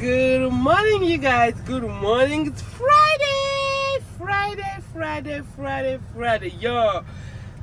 Good morning, you guys. Good morning. It's Friday. Yo,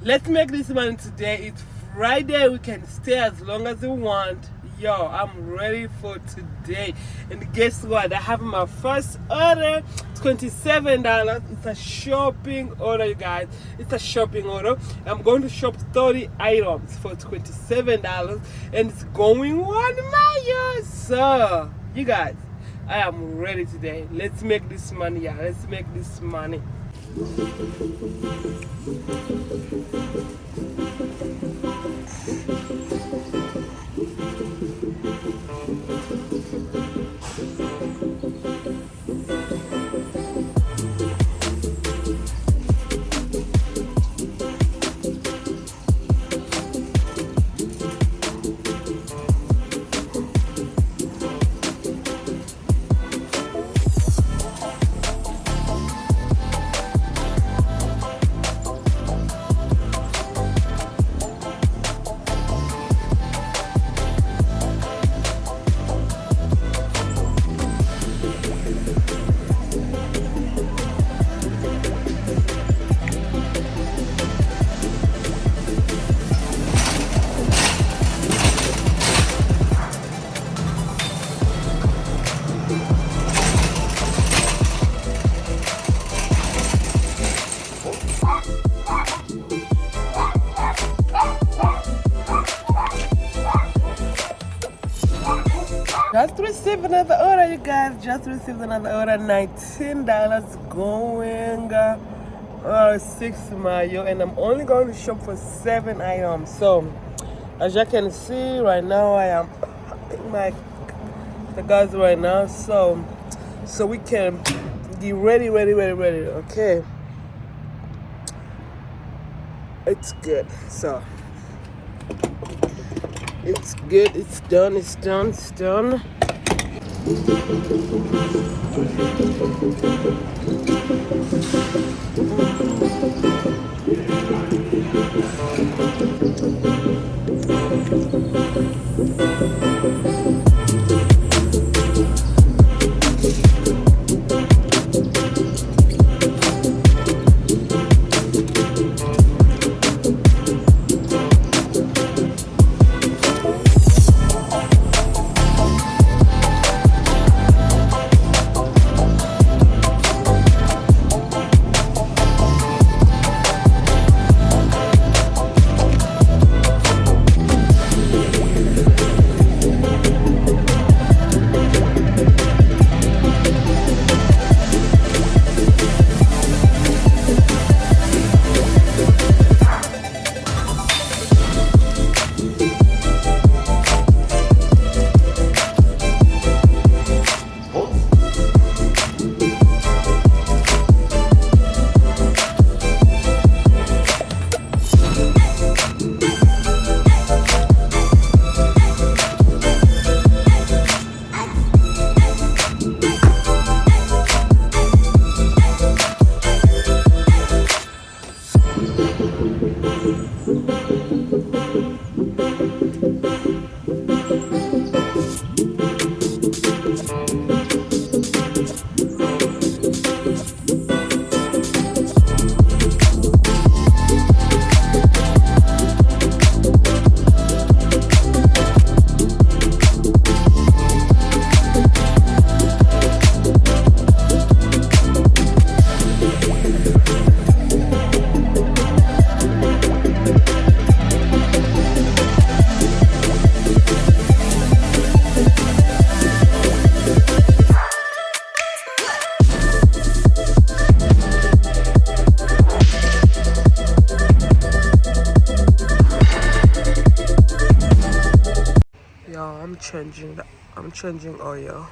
let's make this money today. It's Friday. We can stay as long as we want. Yo, I'm ready for today. And guess what? I have my first order. It's $27. It's a shopping order, you guys. It's a shopping order. I'm going to shop 30 items for $27. And it's going 1 mile. So, you guys, I am ready today. Let's make this money, yeah. Let's make this money. Just received another order, you guys. Just received another order. $19 going 6 mile, and I'm only going to shop for 7 items. So, as you can see right now, I am in the guys right now. So we can get ready. Okay, it's good. So. It's good, it's done. I'm changing oil.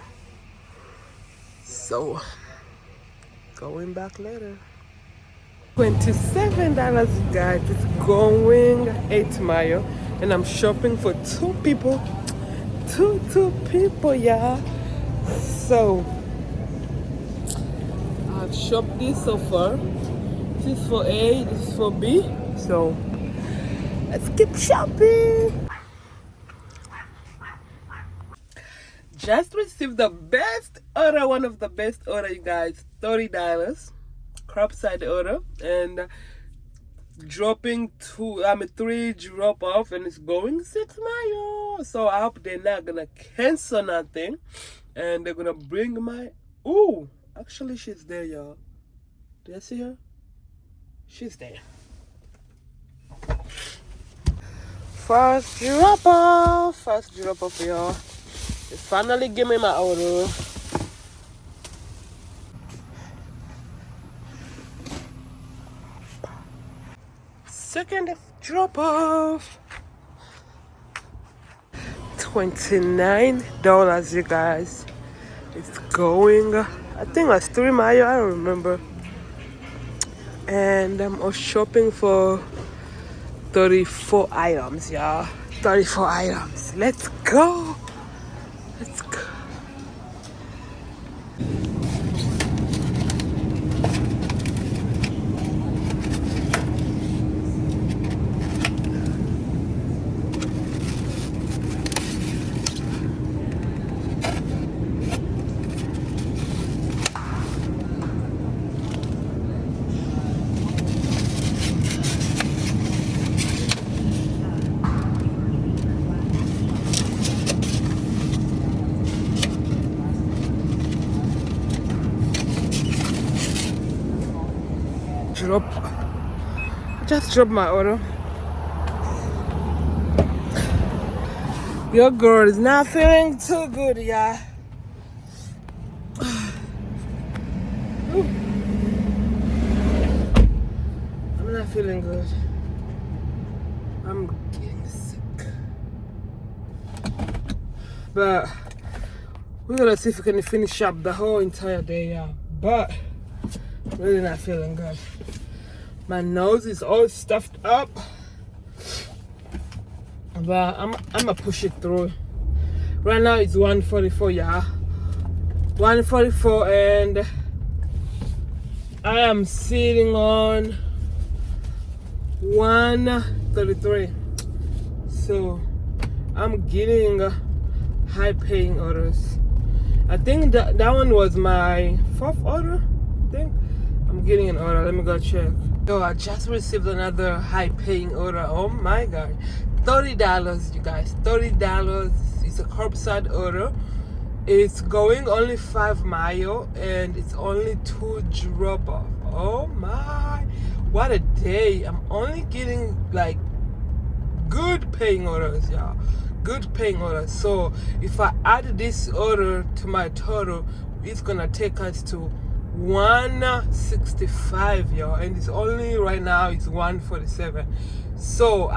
So going back later. $27, guys. It's going 8 mile, and I'm shopping for 2 people. Two people, yeah. So I've shopped this so far. This is for A, this is for B. So let's keep shopping. just received the best order, one of the best order, you guys. $30 curbside order, and dropping 3 drop off, and it's going 6 miles. So I hope they're not gonna cancel nothing, and they're gonna bring my actually she's there, y'all. Do you see her? She's there. First drop off, y'all. They finally give me my order. Second drop off. $29, you guys. It's going, I think that's 3 miles, I don't remember. And I'm shopping for 34 items, y'all. 34 items. Let's go. Let's go. Just drop my order. Your girl is not feeling too good, y'all. I'm not feeling good. I'm getting sick. But we're gonna see if we can finish up the whole entire day, y'all. But really not feeling good. My nose is all stuffed up, but I'm gonna push it through. Right now it's 1:44, y'all. 1:44, and I am sitting on 1:33. So I'm getting high paying orders. I think that one was my 4th order. I think I'm getting an order. Let me go check. So I just received another high paying order. Oh my god. $30, you guys. $30. It's a curbside order. It's going only 5 miles, and it's only 2 drop off. Oh my, what a day. I'm only getting like good paying orders, y'all. Good paying orders. So if I add this order to my total, it's gonna take us to 165, y'all, and it's only right now it's 147. So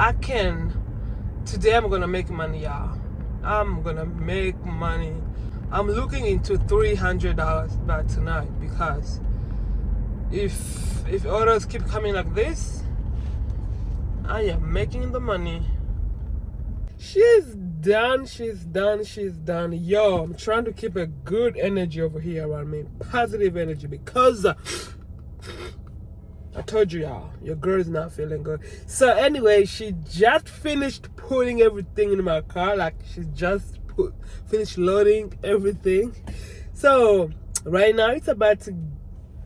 today I'm gonna make money, y'all. I'm gonna make money. I'm looking into $300 by tonight, because if orders keep coming like this, I am making the money. She's done. Yo, I'm trying to keep a good energy over here around me, positive energy, because I told you, y'all, your girl is not feeling good. So anyway, she just finished putting everything in my car. Like, she just finished loading everything. So right now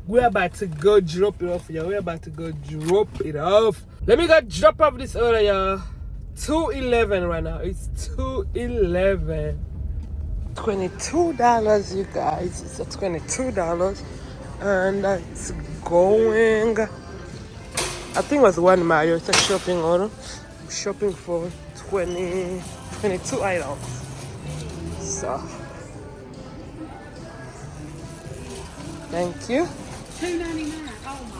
we're about to go drop it off, y'all. We're about to go drop it off. Let me go drop off this order, y'all. $2.11 right now. It's $2.11. $22, you guys. It's a $22, and it's going. I think it was 1 mile. It's a shopping order. I'm shopping for 22 items. So thank you. $2.99. Oh my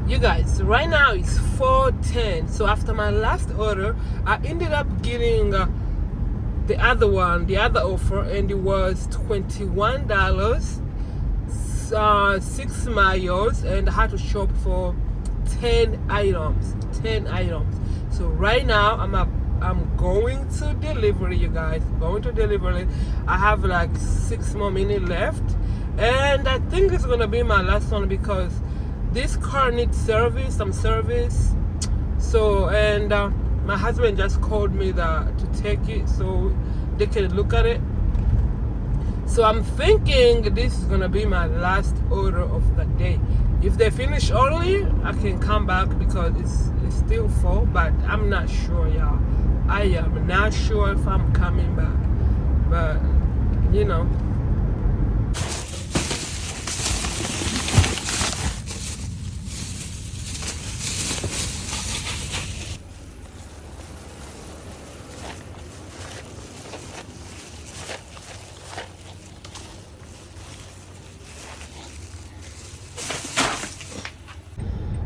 You guys, right now it's 4:10. So after my last order, I ended up getting the other offer, and it was $21, 6 miles, and I had to shop for 10 items. So right now I'm I'm going to delivery, you guys. Going to delivery. I have like 6 more minutes left, and I think it's gonna be my last one because this car needs service, some service. So, and my husband just called me to take it so they can look at it. So I'm thinking this is gonna be my last order of the day. If they finish early, I can come back because it's still full, but I'm not sure, y'all. I am not sure if I'm coming back, but you know.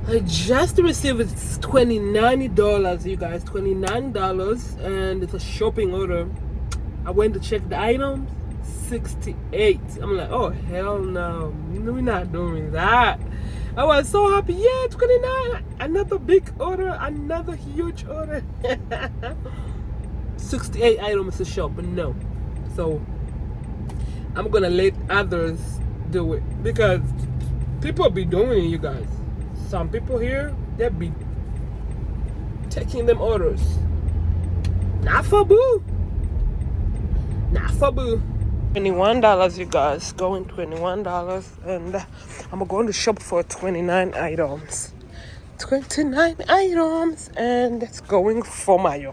I just received $29, you guys. $29, and it's a shopping order. I went to check the items. 68. I'm like, oh hell no, we're not doing that. I was so happy. Yeah, 29. Another big order, another huge order. 68 items to shop, but no. So I'm gonna let others do it because people be doing it, you guys. Some people here, they be taking them orders. Not for boo. Not for boo. $21, you guys. Going $21, and I'm going to shop for 29 items. 29 items, and it's going for mayo.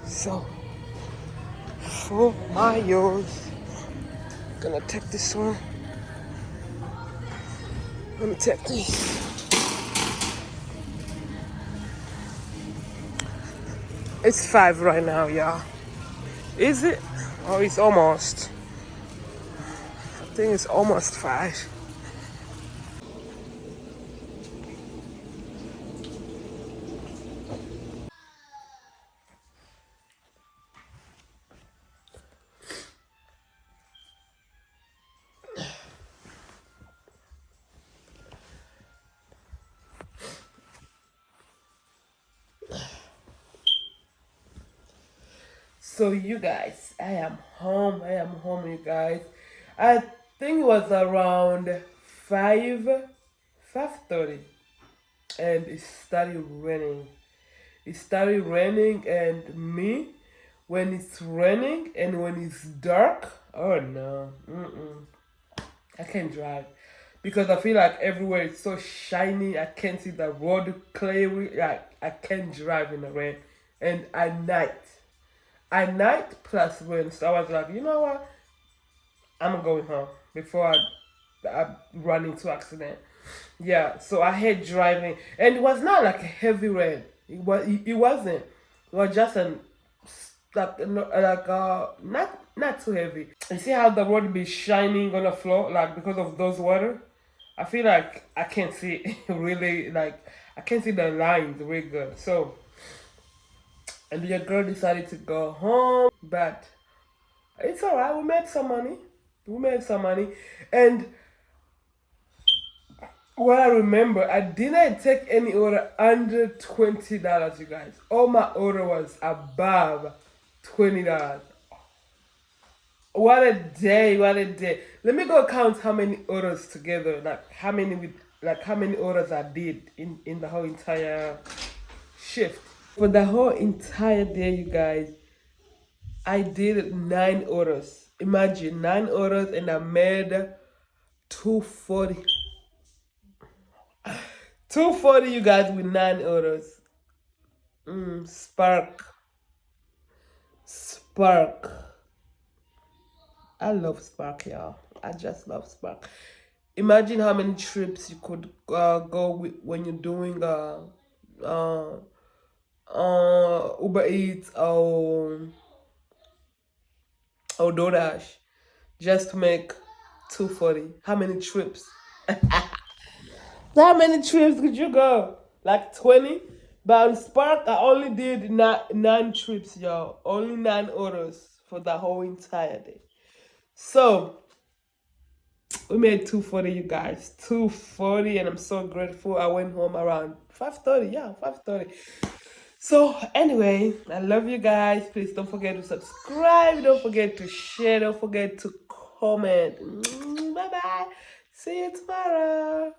So, for mayos, gonna take this one. Let me take this. It's 5 right now, y'all. Is it? Oh, it's almost. I think it's almost 5. So you guys, I am home. I am home, you guys. I think it was around 5:30, and it started raining. It started raining, and me, when it's raining and when it's dark, oh no, I can't drive because I feel like everywhere is so shiny. I can't see the road clearly. Like I can't drive in the rain, and at night plus rain. So I was like, you know what? I'm going home before I run into accident. Yeah, so I hate driving, and it was not like a heavy rain. It wasn't. It was just an not too heavy. You see how the road be shining on the floor, like because of those water. I feel like I can't see really, like I can't see the lines really good. So, and the girl decided to go home, but it's alright. We made some money. We made some money, and what I remember, I didn't take any order under $20, you guys. All my order was above $20. What a day, what a day. Let me go count how many orders together, like how many orders I did in the whole entire shift. For the whole entire day, you guys, I did 9 orders. Imagine 9 orders, and I made 240. 240, you guys, with 9 orders. Spark. I love Spark, y'all. I just love Spark. Imagine how many trips you could go with when you're doing uh, Uber Eats or DoorDash, just to make 240. How many trips? How many trips could you go? Like 20? But on Spark, I only did 9 trips, y'all. Only 9 orders for the whole entire day. So, we made 240, you guys. 240, and I'm so grateful. I went home around 5:30. Yeah, 5:30. So anyway, I love you guys. Please don't forget to subscribe, don't forget to share, don't forget to comment. Bye bye. See you tomorrow.